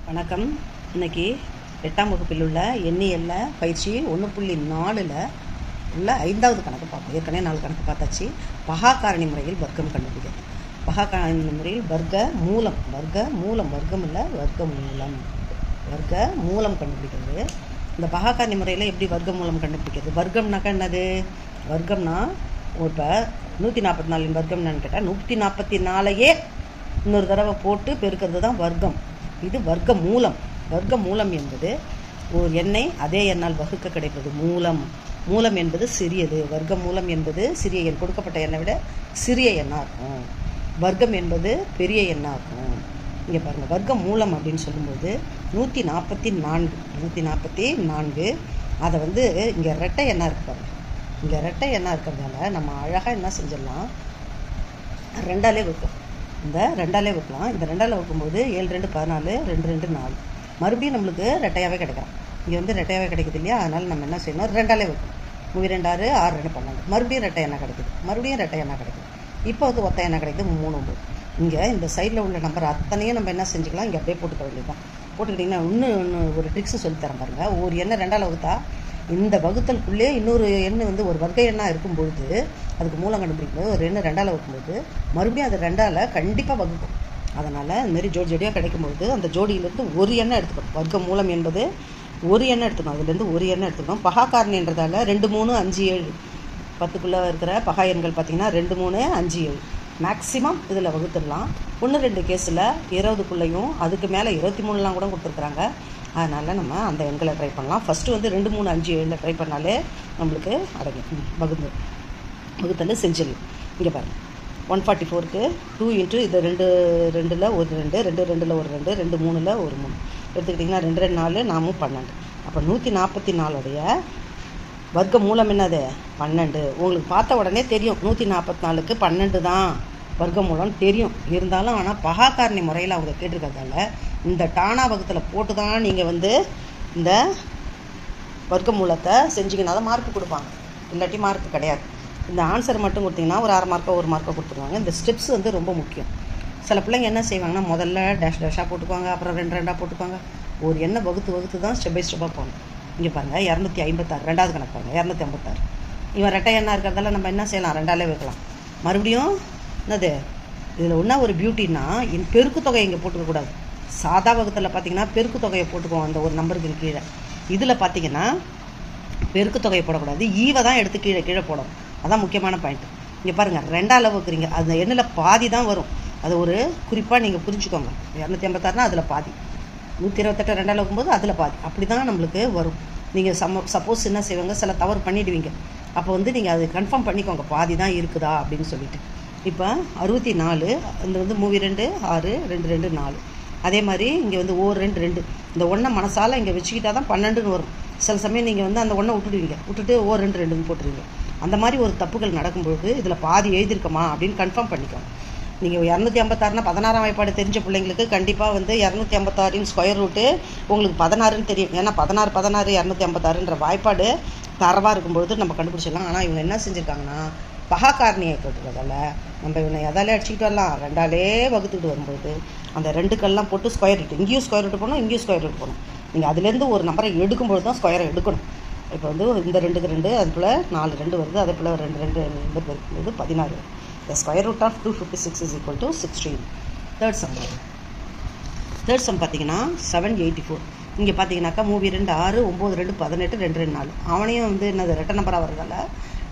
வணக்கம். இன்றைக்கி 8ஆம் வகுப்பில் உள்ள எண்ணியலில் பயிற்சி 1.4 உள்ள 5வது கணக்கு பார்ப்போம். ஏற்கனவே 4 கணக்கு பார்த்தாச்சு. பகாக்காரணி முறையில் வர்க்கம் கண்டுபிடிக்கிறது. பகாக்காரணி முறையில் வர்க்க மூலம் கண்டுபிடிக்கிறது. இந்த பகாக்காரணி முறையில் எப்படி வர்க்க மூலம் கண்டுபிடிக்கிறது? வர்க்கம்னாக்கா என்னது? வர்க்கம்னா இப்போ 144 வர்க்கம் என்னன்னு கேட்டால் 144ஐயே இன்னொரு தடவை போட்டு பெருக்கிறது தான் வர்க்கம். இது வர்க்க மூலம் என்பது ஒரு எண்ணை அதே எண்ணால் வகுக்க கிடைப்பது மூலம் என்பது சிறியது. வர்க்க மூலம் என்பது சிறிய எண், கொடுக்கப்பட்ட எண்ணை விட சிறிய எண்ணாக இருக்கும். வர்க்கம் என்பது பெரிய எண்ணாக இருக்கும். இங்கே பாருங்கள், வர்க்க மூலம் அப்படின்னு சொல்லும்போது 144 அதை இங்கே ரெட்டை எண்ணாக இருக்கு பாருங்கள். இங்கே ரெட்டை எண்ணாக இருக்கிறதால நம்ம அழகாக என்ன செஞ்சிடலாம், 2ஆலே வைக்கும். இந்த 2ஆலே வைக்கலாம். இந்த 2ஆல் வைக்கும்போது 7 2 14 2 2 4 மறுபடியும் நம்மளுக்கு ரெட்டையாகவே கிடைக்கும். இங்கே ரெட்டையாகவே கிடைக்குது இல்லையா? அதனால் நம்ம என்ன செய்யணும், 2ஆலே வைக்கணும். 3 2 6 6 2 12 மறுபடியும் ரெட்டை எண்ணெய் கிடைக்குது. மறுபடியும் ரெட்டை எண்ணெய் கிடைக்குது. இப்போ ஒத்த எண்ணெய் கிடைக்குது 3 9. இங்கே இந்த சைடில் உள்ள நம்பர் அத்தனையும் நம்ம என்ன செஞ்சுக்கலாம், இங்கே அப்படியே போட்டுக்க வேண்டியது தான். போட்டுக்கிட்டிங்கன்னா இன்னும் ஒரு ட்ரிக்ஸு சொல்லித்தரேன் பாருங்கள். ஒரு எண்ணெய் 2ஆல் வகுத்தா இந்த வகுத்தலுக்குள்ளே இன்னொரு எண்ணு ஒரு வர்க்க எண்ணாக இருக்கும்பொழுது அதுக்கு மூலம் கண்டுபிடிக்கும்போது ஒரு எண்ணு 2ஆல் வைக்கும்போது மறுபடியும் அது 2ஆல் கண்டிப்பாக வகுக்கும். அதனால் இதுமாரி ஜோடியாக கிடைக்கும்போது அந்த ஜோடியிலேருந்து ஒரு எண்ணெய் எடுத்துக்கணும். வர்க்க மூலம் என்பது ஒரு எண்ணெய் எடுத்துக்கணும். அதுலேருந்து ஒரு எண்ணெய் எடுத்துக்கணும். பகாக்காரணின்றதால 2 3 5 7 10க்குள்ளே இருக்கிற பகா எண்கள் பார்த்திங்கன்னா 2 3 5 7 மேக்ஸிமம் இதில் வகுத்துடலாம். 1 2 கேஸில் 20க்குள்ளேயும் அதுக்கு மேலே 23 கூட கொடுத்துருக்குறாங்க. அதனால் நம்ம அந்த எண்களை ட்ரை பண்ணலாம். ஃபஸ்ட்டு 2 3 5 7 ட்ரை பண்ணாலே நம்மளுக்கு அடங்கும். வகுத்தல் செஞ்சிடலாம். இங்கே பாருங்கள், 144க்கு 2 இன்ட்டு இது 2 2ல் ஒரு 2 2 2ல் ஒரு 2 2 3ல் ஒரு 3 எடுத்துக்கிட்டிங்கன்னா 2 2 4 4 12. அப்போ 144உடைய வர்க்க மூலம் என்னது? 12. உங்களுக்கு பார்த்த உடனே தெரியும் 144க்கு 12 தான் வர்க்க மூலம் தெரியும். இருந்தாலும் ஆனால் பகாக்காரணி முறையில் அவங்க கேட்டிருக்கிறதால இந்த டானா வகுத்தில் போட்டு தான் நீங்கள் இந்த வர்க்க மூலத்தை செஞ்சிங்கன்னா தான் மார்க்கு கொடுப்பாங்க. இல்லாட்டி மார்க்கு கிடையாது. இந்த ஆன்சர் மட்டும் கொடுத்தீங்கன்னா ஒரு 1/2 மார்க்கோ 1 மார்க்கோ கொடுத்துருவாங்க. இந்த ஸ்டெப்ஸ் ரொம்ப முக்கியம். சில பிள்ளைங்க என்ன செய்வாங்கன்னா, முதல்ல டேஷாக போட்டுக்குவாங்க, அப்புறம் 2 2 போட்டுக்குவாங்க. ஒரு எண்ணை வகுத்து தான் ஸ்டெப் பை ஸ்டெப்பாக போகணும். இங்கே பாருங்கள், 256 2வது கணக்கு பாருங்கள், 256. இவன் ரெட்டை எண்ணாக இருக்கிறதால நம்ம என்ன செய்யலாம், 2ஆலே வைக்கலாம். மறுபடியும் என்னது இதில் ஒன்றா ஒரு பியூட்டின்னா, பெருக்கு தொகையை இங்கே போட்டுக்கக்கூடாது. சாதா வகுத்தில் பார்த்திங்கன்னா பெருக்கு தொகையை போட்டுக்குவோம் அந்த ஒரு நம்பருக்கு கீழே. இதில் பார்த்திங்கன்னா பெருக்கு தொகையை போடக்கூடாது, ஈவை தான் எடுத்து கீழே போடணும். அதான் முக்கியமான பாயிண்ட். இங்கே பாருங்கள், 2ஆல் வைக்கிறீங்க, அந்த எண்ணில் பாதி தான் வரும். அது ஒரு குறிப்பாக நீங்கள் புரிஞ்சுக்கோங்க. 256னா அதில் பாதி, 128 2ஆல் வைக்கும்போது அதில் பாதி, அப்படி தான் நம்மளுக்கு வரும். நீங்கள் சப்போஸ் என்ன செய்வாங்க, சில தவறு பண்ணிவிடுவீங்க. அப்போ நீங்கள் அது கன்ஃபார்ம் பண்ணிக்கோங்க, பாதி தான் இருக்குதா அப்படின்னு சொல்லிட்டு. இப்போ 64 இந்த 32 6 2 2 4. அதே மாதிரி இங்கே 1 2 2 இந்த 1 மனசால் இங்கே வச்சுக்கிட்டா தான் 12ன்னு வரும். சில சமயம் நீங்கள் அந்த 1 விட்டுட்டு 2 2ன்னு போட்டுருவீங்க. அந்த மாதிரி ஒரு தப்புகள் நடக்கும்பொழுது இதில் பாதி எழுதியிருக்கோமா அப்படின்னு கன்ஃபார்ம் பண்ணிக்கோங்க. நீங்கள் 256னா 16ஆம் வாய்ப்பாடு தெரிஞ்ச பிள்ளைங்களுக்கு கண்டிப்பாக 256 ஸ்கொயர் ரூட்டு உங்களுக்கு 16ன்னு தெரியும். ஏன்னா 16 16 256ன்ற வாய்ப்பாடு தரவாக இருக்கும்பொழுது நம்ம கண்டுபிடிச்சிடலாம். ஆனால் இவங்க என்ன செஞ்சுருக்காங்கன்னா, பகாக்காரணியை கேட்டுக்கிறதால நம்ம இவனை எதாலே அடிச்சுக்கிட்டு வரலாம், 2ஆலே வகுத்துக்கிட்டு வரும்போது அந்த 2க்கெல்லாம் போட்டு ஸ்கொயர் ரூட், இங்கேயும் ஸ்கொயர் ரூட் போகணும், இங்கேயும் ஸ்கொயர் ரூட் போகணும். நீங்கள் அதுலேருந்து ஒரு நம்பரை எடுக்கும்போது தான் ஸ்கொயரை எடுக்கணும். இப்போ இந்த 2க்கு 2 அது போல் 4 2 வருது, அதே போல் 2 2 பெருக்கும்போது 16. The square root of 256 is equal to 16. Third sum பார்த்தீங்கன்னா 784. இங்கே பார்த்தீங்கன்னாக்கா 3 2 6 9 2 18 2 2 4. அவனையும் என்னது ரெட்டை நம்பராக வரதால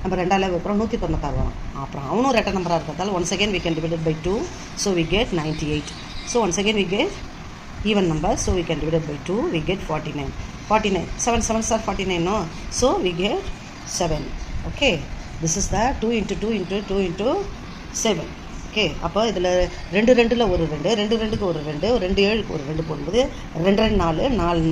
நம்ம 2ஆல் வைக்கிறோம், 196 வரும். அப்புறம் அவனும் ரெட்டை நம்பராக இருக்கிறதால once again we can divide it by 2, so we get 98. So once again we get even number, so we can divide it by 2, we get 49. 7 7s are 49, no? So we get 7. Okay, this is the 2 into 2 into 2 into 7. Okay, அப்போ இதில் 2 2ல் ஒரு 2 2 2க்கு ஒரு 2 2 7க்கு ஒரு 2 போடும்போது 2 2 4 4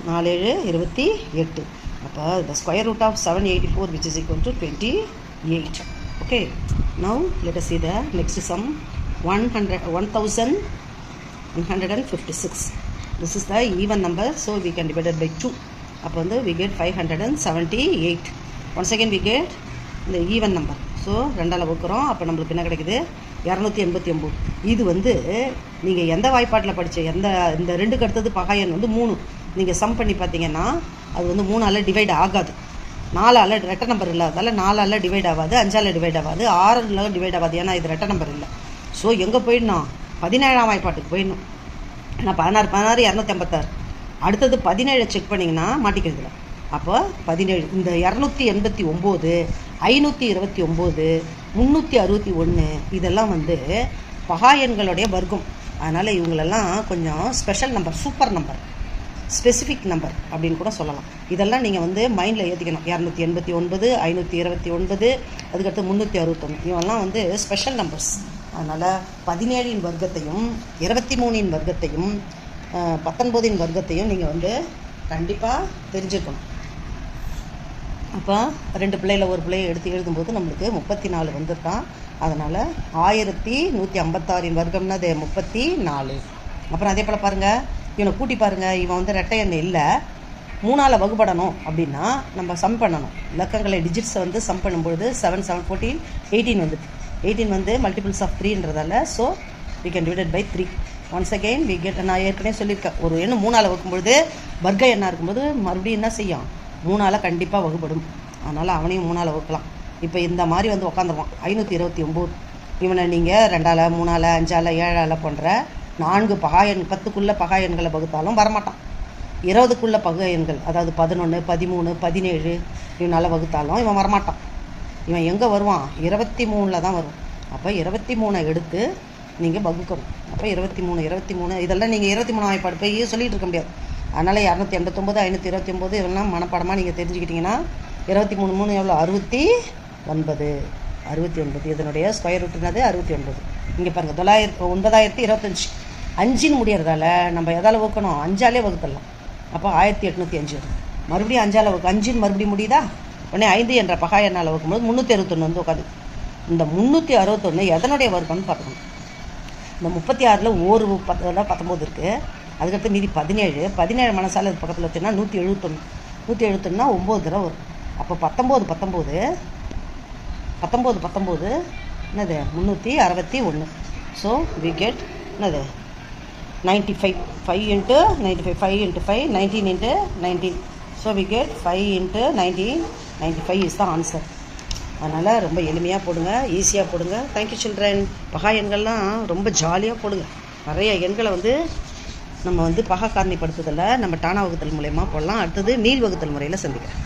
4 7 28. அப்போ the square root of 784 which is equal to 28. Okay, now let us see the next sum. 1156. This is the even number, so we can divide it by 2. அப்போ we get 578. Once again we get the even number, so 2ஆல் வகுக்கிறோம். அப்போ நம்மளுக்கு என்ன கிடைக்குது, 289. இது வந்து நீங்கள் எந்த வாய்ப்பாட்டில் படித்த இந்த 2க்கு அடுத்தது பகாயன் வந்து 3. நீங்கள் சம் பண்ணி பார்த்தீங்கன்னா அது வந்து 3ஆல் டிவைட் ஆகாது. 4ஆல் ரெட்டை நம்பர் இல்லாததால் 4ஆல் டிவைட் ஆகாது, 5ஆல் டிவைட் ஆகாது, 6ஆல் டிவைட் ஆகாது. ஏன்னா இது ரெட்டை நம்பர் இல்லை. ஸோ எங்கே போயிடணும்? 17ஆம் வாய்ப்பாட்டுக்கு போயிடணும். ஏன்னா 16 256. அடுத்தது 17 செக் பண்ணிங்கன்னா மாட்டிக்கிறதுல. அப்போ 17 இந்த 289, 529, 361 இதெல்லாம் வந்து பகாயன்களுடைய வர்க்கம். அதனால் இவங்களெல்லாம் கொஞ்சம் special number, super number, specific number அப்படின்னு கூட சொல்லலாம். இதெல்லாம் நீங்கள் வந்து மைண்டில் ஏற்றிக்கணும். 289, 529, அதுக்கடுத்து 361 இவெல்லாம் வந்து ஸ்பெஷல் நம்பர்ஸ். அதனால் 17இன் வர்க்கத்தையும் 23இன் வர்க்கத்தையும் 19இன் வர்க்கத்தையும் நீங்கள் வந்து கண்டிப்பாக தெரிஞ்சுக்கணும். அப்போ 2 பிள்ளையில் ஒரு பிள்ளையை எடுத்து எழுதும்போது நம்மளுக்கு 34 வந்துட்டான். அதனால் 1156இன் வர்க்கம்னா அது 34. அப்புறம் அதே போல் பாருங்கள், இவனை கூட்டி பாருங்கள். இவன் வந்து ரெட்டை எண் இல்லை, 3ஆல் வகுப்படணும் அப்படின்னா நம்ம சம் பண்ணணும். இலக்கங்களை டிஜிட்ஸை வந்து சம் பண்ணும்பொழுது 7 7 14 18 வந்துட்டு 18 வந்து மல்டிபிள்ஸ் ஆஃப் 3ன்றதால so we can divide by 3. Once again we get, நான் ஏற்கனவே சொல்லியிருக்கேன், ஒரு எண்ணு 3ஆல் வகுக்கும்பொழுது வர்க்க எண்ணாக இருக்கும்போது மறுபடியும் என்ன செய்யும்? 3ஆல் கண்டிப்பாக வகுப்படும். அதனால் அவனையும் 3ஆல் வகுக்கலாம். இப்போ இந்த மாதிரி வந்து உட்காந்துருவான் 529. இவனை நீங்கள் 2ஆல் 3ஆல் 5ஆல் 7ஆல் போன்ற 4 பகாயன் 10க்குள்ளே பகாயன்களை வகுத்தாலும் வரமாட்டான். 20க்குள்ளே பகாயன்கள் அதாவது 11, 13, 17 இவனால் வகுத்தாலும் இவன் வரமாட்டான். இவன் எங்கே வருவான்? 23 தான் வரும். அப்போ 23 எடுத்து நீங்கள் வகுக்கணும். அப்போ 23 இதெல்லாம் நீங்கள் 23 வாய்ப்பாடு போய் சொல்லிகிட்டு இருக்க முடியாது. அதனால் 289, 529 இதெல்லாம் மனப்பாடமாக நீங்கள் தெரிஞ்சுக்கிட்டிங்கன்னா 23 3 எவ்வளோ? 69. இதனுடைய ஸ்கொயர் ரூட்டுனது 69. இங்கே பாருங்கள் 9025 5ன்னு முடியறதால நம்ம எதால் வகுக்கணும்? 5ஆலே வகுத்துடலாம். அப்போ 1805 வரும். மறுபடியும் 5ஆல் வகுக்க 5ன்னு மறுபடியும் முடியுதா? உடனே 5 என்ற பகாயனால் வகுக்கும்போது 361 வந்து உட்காது. இந்த 361 எதனுடைய வர்க்கம்னு பார்க்கணும். இந்த 36ல் ஒரு 19 இருக்குது. அதுக்கடுத்து மீதி 17 மனசால் அது பக்கத்தில் வச்சுன்னா 171னா 9 தடவை வரும். அப்போ 19 என்னது? 361. ஸோ வி கெட் என்னது? 95. 5 × 95, 5 × 5, 19 × 19. ஸோ வி கெட் 5 × 19, 95 இஸ் தான் ஆன்சர். அதனால் ரொம்ப எளிமையாக போடுங்க, ஈஸியாக போடுங்க. Thank you children. பகா எண்கள்லாம் ரொம்ப ஜாலியாக போடுங்க. நிறைய எண்களை வந்து நம்ம வந்து பகா காரணிப்படுத்துதலை நம்ம டானா வகுத்தல் மூலயமா போடலாம். அடுத்தது நீள் வகுத்தல் முறையில் சந்திக்கிறேன்.